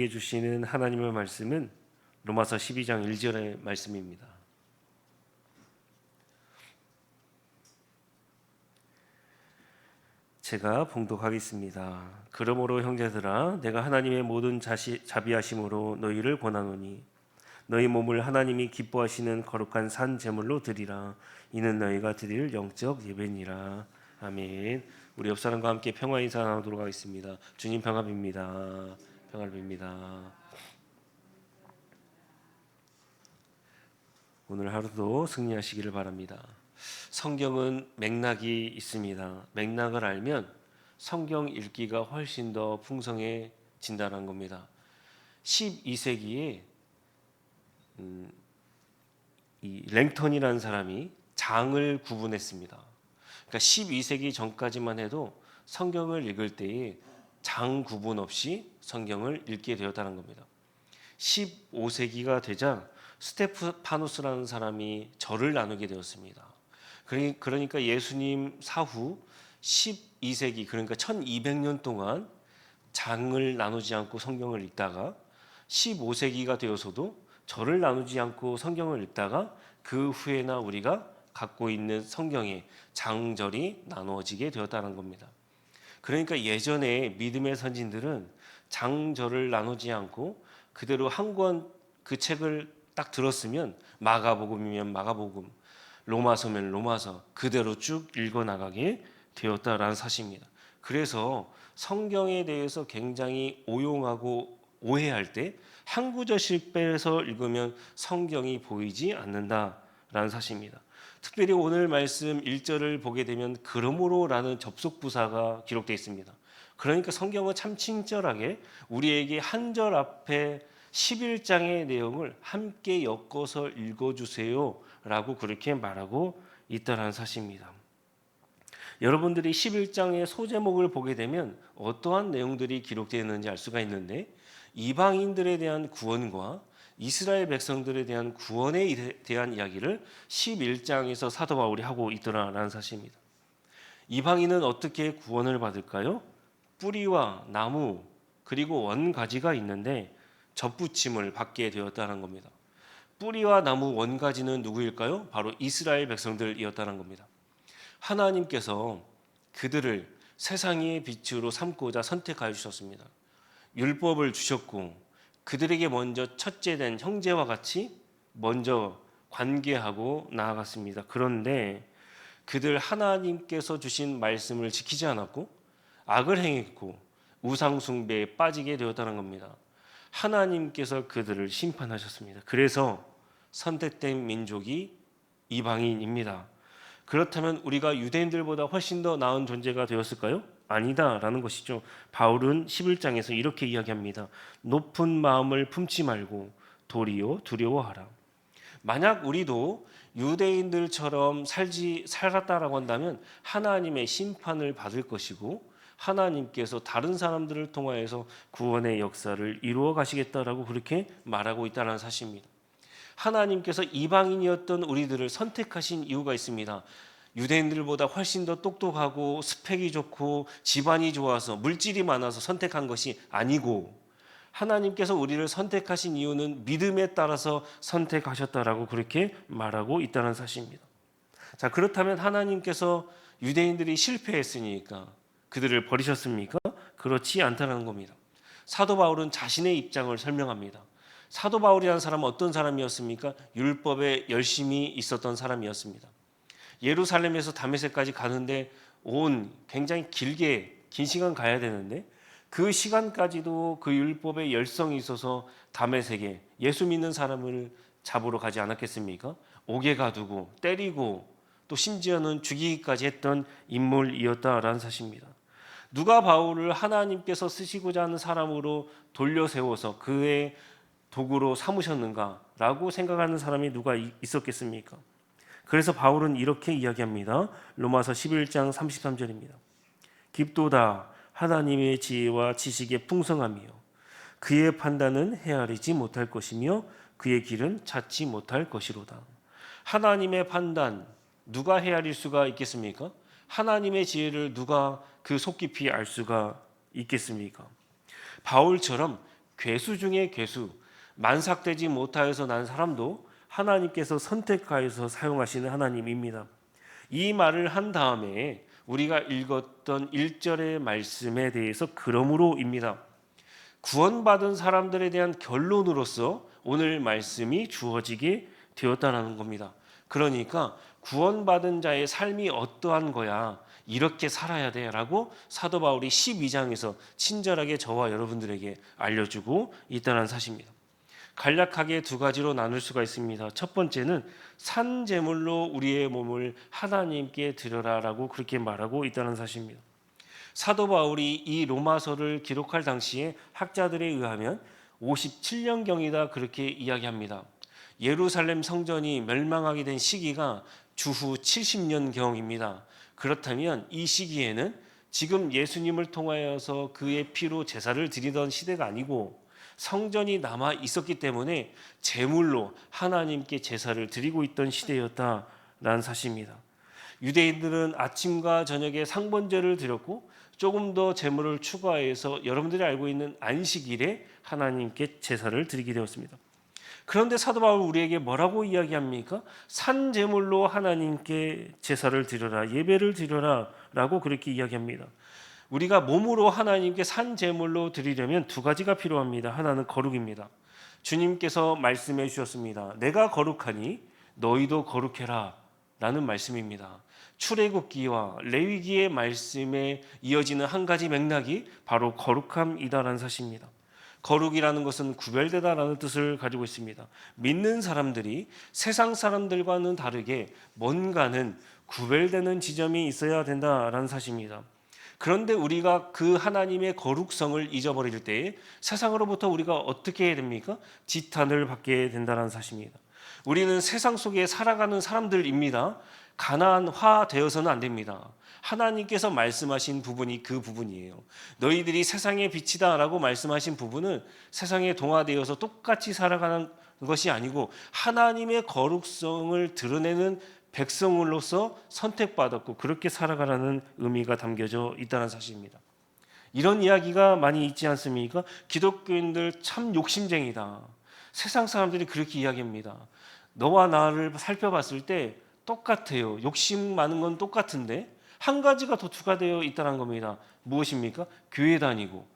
우리에게 주시는 하나님의 말씀은 로마서 12장 1절의 말씀입니다. 제가 봉독하겠습니다. 그러므로 형제들아, 내가 하나님의 모든 자비하심으로 너희를 권하노니 너희 몸을 하나님이 기뻐하시는 거룩한 산 제물로 드리라. 이는 너희가 드릴 영적 예배니라. 아멘. 우리 옆 사람과 함께 평화 인사 나누도록 하겠습니다. 주님 평화 빕니다. 평화를 빕니다. 오늘 하루도 승리하시기를 바랍니다. 성경은 맥락이 있습니다. 맥락을 알면 성경 읽기가 훨씬 더 풍성해진다는 겁니다. 12세기에 이 랭턴이라는 사람이 장을 구분했습니다. 그러니까 12세기 전까지만 해도 성경을 읽을 때에 장 구분 없이 성경을 읽게 되었다는 겁니다. 15세기가 되자 스테파노스라는 사람이 절을 나누게 되었습니다. 그러니까 예수님 사후 12세기, 그러니까 1200년 동안 장을 나누지 않고 성경을 읽다가 15세기가 되어서도 절을 나누지 않고 성경을 읽다가 그 후에나 우리가 갖고 있는 성경에 장절이 나누어지게 되었다는 겁니다. 그러니까 예전에 믿음의 선진들은 장절을 나누지 않고 그대로 한 권 그 책을 딱 들었으면 마가복음이면 마가복음, 로마서면 로마서 그대로 쭉 읽어나가게 되었다라는 사실입니다. 그래서 성경에 대해서 굉장히 오용하고 오해할 때 한 구절씩 빼서 읽으면 성경이 보이지 않는다라는 사실입니다. 특별히 오늘 말씀 1절을 보게 되면 그러므로라는 접속부사가 기록되어 있습니다. 그러니까 성경은 참 친절하게 우리에게 한 절 앞에 11장의 내용을 함께 엮어서 읽어주세요 라고 그렇게 말하고 있다는 사실입니다. 여러분들이 11장의 소제목을 보게 되면 어떠한 내용들이 기록되어 있는지 알 수가 있는데 이방인들에 대한 구원과 이스라엘 백성들에 대한 구원에 대한 이야기를 11장에서 사도 바울이 하고 있더라라는 사실입니다. 이방인은 어떻게 구원을 받을까요? 뿌리와 나무 그리고 원가지가 있는데 접붙임을 받게 되었다는 겁니다. 뿌리와 나무 원가지는 누구일까요? 바로 이스라엘 백성들이었다는 겁니다. 하나님께서 그들을 세상의 빛으로 삼고자 선택하여 주셨습니다. 율법을 주셨고 그들에게 먼저 첫째된 형제와 같이 먼저 관계하고 나아갔습니다. 그런데 그들 하나님께서 주신 말씀을 지키지 않았고 악을 행했고 우상 숭배에 빠지게 되었다는 겁니다. 하나님께서 그들을 심판하셨습니다. 그래서 선택된 민족이 이방인입니다. 그렇다면 우리가 유대인들보다 훨씬 더 나은 존재가 되었을까요? 아니다라는 것이죠. 바울은 11장에서 이렇게 이야기합니다. 높은 마음을 품지 말고 도리어 두려워하라. 만약 우리도 유대인들처럼 살았다라고 한다면 하나님의 심판을 받을 것이고 하나님께서 다른 사람들을 통하여서 구원의 역사를 이루어 가시겠다라고 그렇게 말하고 있다는 사실입니다. 하나님께서 이방인이었던 우리들을 선택하신 이유가 있습니다. 유대인들보다 훨씬 더 똑똑하고 스펙이 좋고 집안이 좋아서 물질이 많아서 선택한 것이 아니고 하나님께서 우리를 선택하신 이유는 믿음에 따라서 선택하셨다라고 그렇게 말하고 있다는 사실입니다. 자, 그렇다면 하나님께서 유대인들이 실패했으니까 그들을 버리셨습니까? 그렇지 않다는 겁니다. 사도 바울은 자신의 입장을 설명합니다. 사도 바울이라는 사람은 어떤 사람이었습니까? 율법에 열심히 있었던 사람이었습니다. 예루살렘에서 다메섹까지 가는데 굉장히 긴 시간 가야 되는데 그 시간까지도 그 율법에 열성이 있어서 다메섹에 예수 믿는 사람을 잡으러 가지 않았겠습니까? 옥에 가두고 때리고 또 심지어는 죽이기까지 했던 인물이었다라는 사실입니다. 누가 바울을 하나님께서 쓰시고자 하는 사람으로 돌려 세워서 그의 도구로 삼으셨는가라고 생각하는 사람이 누가 있었겠습니까? 그래서 바울은 이렇게 이야기합니다. 로마서 11장 33절입니다. 깊도다 하나님의 지혜와 지식의 풍성함이요 그의 판단은 헤아리지 못할 것이며 그의 길은 찾지 못할 것이로다. 하나님의 판단 누가 헤아릴 수가 있겠습니까? 하나님의 지혜를 누가 그 속 깊이 알 수가 있겠습니까? 바울처럼 괴수 중에 괴수, 만삭되지 못하여서 난 사람도 하나님께서 선택하여서 사용하시는 하나님입니다. 이 말을 한 다음에 우리가 읽었던 1절의 말씀에 대해서 그러므로입니다. 구원받은 사람들에 대한 결론으로서 오늘 말씀이 주어지게 되었다는 겁니다. 그러니까 구원받은 자의 삶이 어떠한 거야, 이렇게 살아야 돼 라고 사도 바울이 12장에서 친절하게 저와 여러분들에게 알려주고 있다는 사실입니다. 간략하게 두 가지로 나눌 수가 있습니다. 첫 번째는 산 제물로 우리의 몸을 하나님께 드려라라고 그렇게 말하고 있다는 사실입니다. 사도 바울이 이 로마서를 기록할 당시에 학자들에 의하면 57년경이다 그렇게 이야기합니다. 예루살렘 성전이 멸망하게 된 시기가 주후 70년경입니다. 그렇다면 이 시기에는 지금 예수님을 통하여서 그의 피로 제사를 드리던 시대가 아니고 성전이 남아 있었기 때문에 제물로 하나님께 제사를 드리고 있던 시대였다라는 사실입니다. 유대인들은 아침과 저녁에 상번제를 드렸고 조금 더 제물을 추가해서 여러분들이 알고 있는 안식일에 하나님께 제사를 드리게 되었습니다. 그런데 사도 바울 우리에게 뭐라고 이야기합니까? 산 제물로 하나님께 제사를 드려라, 예배를 드려라 라고 그렇게 이야기합니다. 우리가 몸으로 하나님께 산 제물로 드리려면 두 가지가 필요합니다. 하나는 거룩입니다. 주님께서 말씀해 주셨습니다. 내가 거룩하니 너희도 거룩해라 라는 말씀입니다. 출애굽기와 레위기의 말씀에 이어지는 한 가지 맥락이 바로 거룩함이다라는 사실입니다. 거룩이라는 것은 구별되다라는 뜻을 가지고 있습니다. 믿는 사람들이 세상 사람들과는 다르게 뭔가는 구별되는 지점이 있어야 된다라는 사실입니다. 그런데 우리가 그 하나님의 거룩성을 잊어버릴 때에 세상으로부터 우리가 어떻게 해야 됩니까? 지탄을 받게 된다는 사실입니다. 우리는 세상 속에 살아가는 사람들입니다. 가난화 되어서는 안 됩니다. 하나님께서 말씀하신 부분이 그 부분이에요. 너희들이 세상의 빛이다 라고 말씀하신 부분은 세상에 동화되어서 똑같이 살아가는 것이 아니고 하나님의 거룩성을 드러내는 백성으로서 선택받았고 그렇게 살아가라는 의미가 담겨져 있다는 사실입니다. 이런 이야기가 많이 있지 않습니까? 기독교인들 참 욕심쟁이다. 세상 사람들이 그렇게 이야기합니다. 너와 나를 살펴봤을 때 똑같아요. 욕심 많은 건 똑같은데 한 가지가 더 추가되어 있다는 겁니다. 무엇입니까? 교회 다니고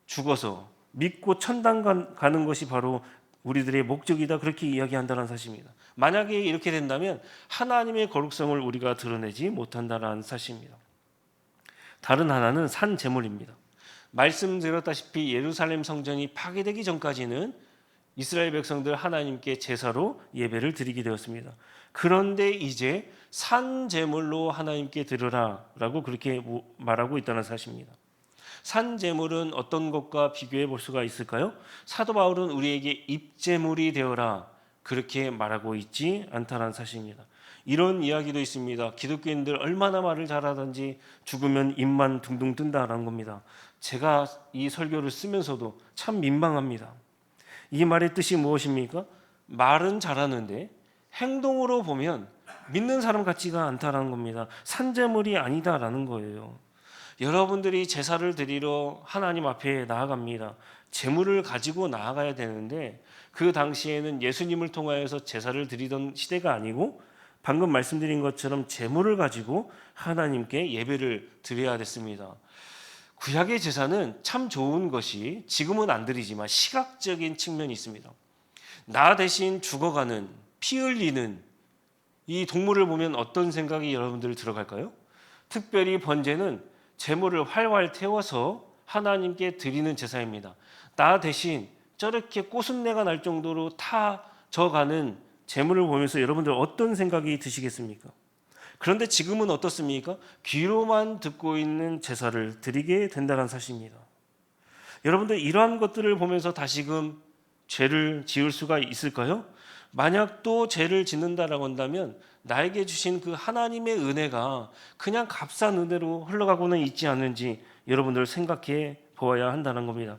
죽어서 믿고 천당 가는 것이 바로 우리들의 목적이다 그렇게 이야기한다는 사실입니다. 만약에 이렇게 된다면 하나님의 거룩성을 우리가 드러내지 못한다는 사실입니다. 다른 하나는 산 제물입니다. 말씀드렸다시피 예루살렘 성전이 파괴되기 전까지는 이스라엘 백성들 하나님께 제사로 예배를 드리게 되었습니다. 그런데 이제 산 제물로 하나님께 드려라라고 그렇게 말하고 있다는 사실입니다. 산 제물은 어떤 것과 비교해 볼 수가 있을까요? 사도 바울은 우리에게 입제물이 되어라 그렇게 말하고 있지 않다는 사실입니다. 이런 이야기도 있습니다. 기독교인들 얼마나 말을 잘하든지 죽으면 입만 둥둥 뜬다라는 겁니다. 제가 이 설교를 쓰면서도 참 민망합니다. 이 말의 뜻이 무엇입니까? 말은 잘하는데 행동으로 보면 믿는 사람 같지가 않다라는 겁니다. 산제물이 아니다라는 거예요. 여러분들이 제사를 드리러 하나님 앞에 나아갑니다. 제물을 가지고 나아가야 되는데 그 당시에는 예수님을 통하여서 제사를 드리던 시대가 아니고 방금 말씀드린 것처럼 제물을 가지고 하나님께 예배를 드려야 됐습니다. 구약의 제사는 참 좋은 것이 지금은 안 드리지만 시각적인 측면이 있습니다. 나 대신 죽어가는 피 흘리는 이 동물을 보면 어떤 생각이 여러분들 들어갈까요? 특별히 번제는 제물을 활활 태워서 하나님께 드리는 제사입니다. 나 대신 저렇게 꼬순내가 날 정도로 타져가는 제물을 보면서 여러분들 어떤 생각이 드시겠습니까? 그런데 지금은 어떻습니까? 귀로만 듣고 있는 제사를 드리게 된다는 사실입니다. 여러분들 이러한 것들을 보면서 다시금 죄를 지을 수가 있을까요? 만약 또 죄를 짓는다라고 한다면 나에게 주신 그 하나님의 은혜가 그냥 값싼 은혜로 흘러가고는 있지 않은지 여러분들 생각해 보아야 한다는 겁니다.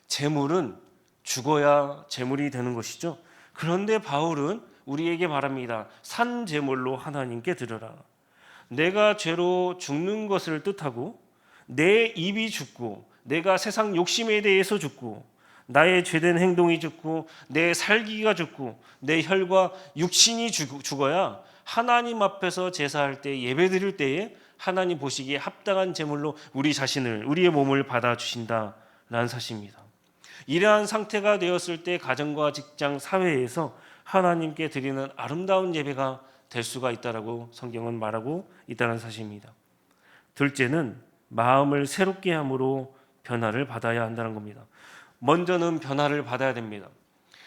재물은 죽어야 재물이 되는 것이죠. 그런데 바울은 우리에게 말합니다. 산 제물로 하나님께 드려라. 내가 죄로 죽는 것을 뜻하고 내 입이 죽고 내가 세상 욕심에 대해서 죽고 나의 죄된 행동이 죽고 내 살기가 죽고 내 혈과 육신이 죽어야 하나님 앞에서 제사할 때, 예배 드릴 때에 하나님 보시기에 합당한 제물로 우리 자신을, 우리의 몸을 받아주신다라는 사실입니다. 이러한 상태가 되었을 때 가정과 직장, 사회에서 하나님께 드리는 아름다운 예배가 될 수가 있다라고 성경은 말하고 있다는 사실입니다. 둘째는 마음을 새롭게 함으로 변화를 받아야 한다는 겁니다. 먼저는 변화를 받아야 됩니다.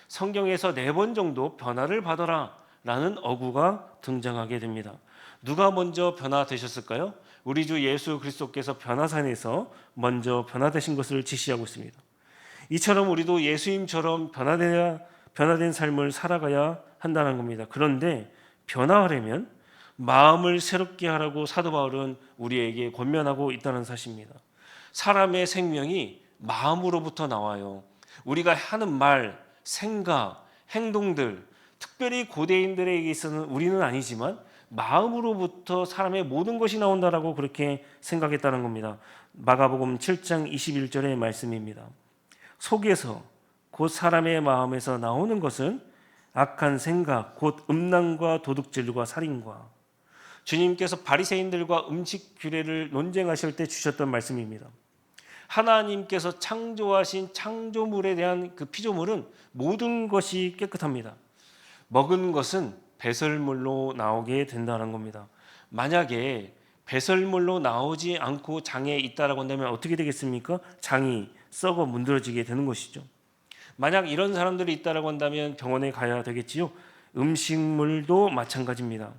성경에서 4번 정도 변화를 받아라 라는 어구가 등장하게 됩니다. 누가 먼저 변화되셨을까요? 우리 주 예수 그리스도께서 변화산에서 먼저 변화되신 것을 지시하고 있습니다. 이처럼 우리도 예수님처럼 변화된 삶을 살아가야 한다는 겁니다. 그런데 변화하려면 마음을 새롭게 하라고 사도 바울은 우리에게 권면하고 있다는 사실입니다. 사람의 생명이 마음으로부터 나와요. 우리가 하는 말, 생각, 행동들, 특별히 고대인들에게 있어서는 우리는 아니지만 마음으로부터 사람의 모든 것이 나온다라고 그렇게 생각했다는 겁니다. 마가복음 7장 21절의 말씀입니다. 속에서 곧 사람의 마음에서 나오는 것은 악한 생각, 곧 음란과 도둑질과 살인과. 주님께서 바리새인들과 음식 규례를 논쟁하실 때 주셨던 말씀입니다. 하나님께서 창조하신 창조물에 대한 그 피조물은 모든 것이 깨끗합니다. 먹은 것은 배설물로 나오게 된다는 겁니다. 만약에 배설물로 나오지 않고 장에 있다라고 한다면 어떻게 되겠습니까? 장이 썩어 문드러지게 되는 것이죠. 만약 이런 사람들이 있다라고 한다면 병원에 가야 되겠지요. 음식물도 마찬가지입니다.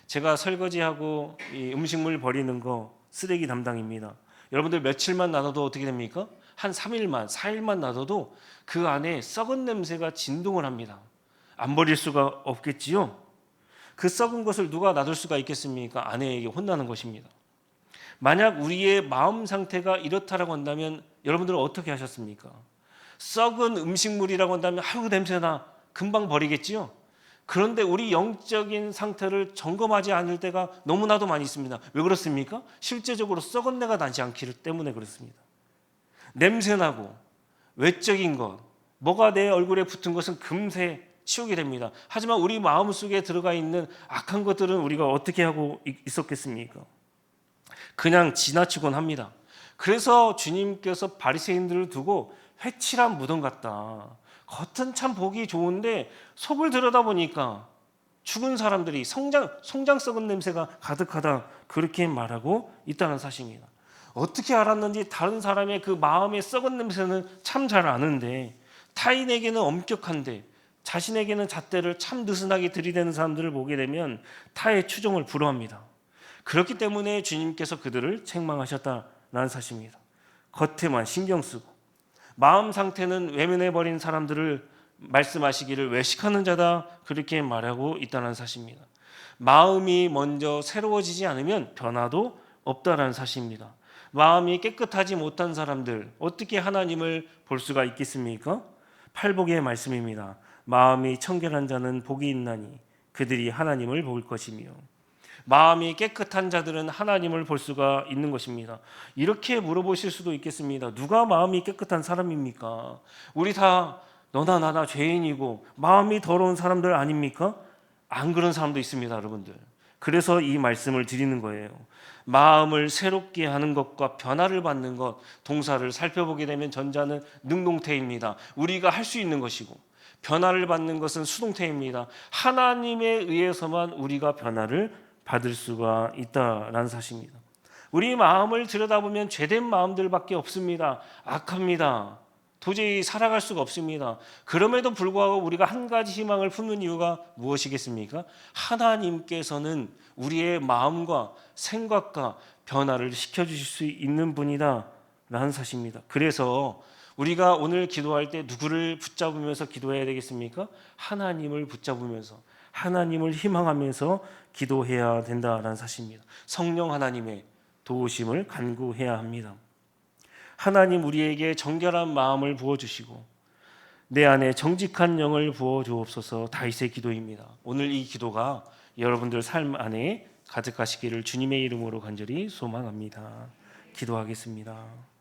제가 설거지하고 이 음식물 버리는 거 쓰레기 담당입니다. 여러분들 며칠만 놔둬도 어떻게 됩니까? 한 3일만, 4일만 놔둬도 그 안에 썩은 냄새가 진동을 합니다. 안 버릴 수가 없겠지요. 그 썩은 것을 누가 놔둘 수가 있겠습니까? 아내에게 혼나는 것입니다. 만약 우리의 마음 상태가 이렇다라고 한다면 여러분들은 어떻게 하셨습니까? 썩은 음식물이라고 한다면 아유 냄새나 금방 버리겠지요. 그런데 우리 영적인 상태를 점검하지 않을 때가 너무나도 많이 있습니다. 왜 그렇습니까? 실제적으로 썩은 내가 나지 않기 때문에 그렇습니다. 냄새나고 외적인 것, 뭐가 내 얼굴에 붙은 것은 금세 치우게 됩니다. 하지만 우리 마음속에 들어가 있는 악한 것들은 우리가 어떻게 하고 있었겠습니까? 그냥 지나치곤 합니다. 그래서 주님께서 바리새인들을 두고 회칠한 무덤 같다. 겉은 참 보기 좋은데 속을 들여다보니까 죽은 사람들이 송장 썩은 냄새가 가득하다. 그렇게 말하고 있다는 사실입니다. 어떻게 알았는지 다른 사람의 그 마음의 썩은 냄새는 참 잘 아는데 타인에게는 엄격한데 자신에게는 잣대를 참 느슨하게 들이대는 사람들을 보게 되면 타의 추종을 불허합니다. 그렇기 때문에 주님께서 그들을 책망하셨다는 사실입니다. 겉에만 신경 쓰고 마음 상태는 외면해버린 사람들을 말씀하시기를 외식하는 자다 그렇게 말하고 있다는 사실입니다. 마음이 먼저 새로워지지 않으면 변화도 없다는 사실입니다. 마음이 깨끗하지 못한 사람들 어떻게 하나님을 볼 수가 있겠습니까? 팔복의 말씀입니다. 마음이 청결한 자는 복이 있나니 그들이 하나님을 볼 것이며 마음이 깨끗한 자들은 하나님을 볼 수가 있는 것입니다. 이렇게 물어보실 수도 있겠습니다. 누가 마음이 깨끗한 사람입니까? 우리 다 너나 나나 죄인이고 마음이 더러운 사람들 아닙니까? 안 그런 사람도 있습니다, 여러분들. 그래서 이 말씀을 드리는 거예요. 마음을 새롭게 하는 것과 변화를 받는 것, 동사를 살펴보게 되면 전자는 능동태입니다. 우리가 할 수 있는 것이고 변화를 받는 것은 수동태입니다. 하나님에 의해서만 우리가 변화를 받을 수가 있다라는 사실입니다. 우리 마음을 들여다보면 죄된 마음들밖에 없습니다. 악합니다. 도저히 살아갈 수가 없습니다. 그럼에도 불구하고 우리가 한 가지 희망을 품는 이유가 무엇이겠습니까? 하나님께서는 우리의 마음과 생각과 변화를 시켜주실 수 있는 분이다 라는 사실입니다. 그래서 우리가 오늘 기도할 때 누구를 붙잡으면서 기도해야 되겠습니까? 하나님을 붙잡으면서 하나님을 희망하면서 기도해야 된다라는 사실입니다. 성령 하나님의 도우심을 간구해야 합니다. 하나님 우리에게 정결한 마음을 부어주시고 내 안에 정직한 영을 부어주옵소서. 다윗의 기도입니다. 오늘 이 기도가 여러분들 삶 안에 가득하시기를 주님의 이름으로 간절히 소망합니다. 기도하겠습니다.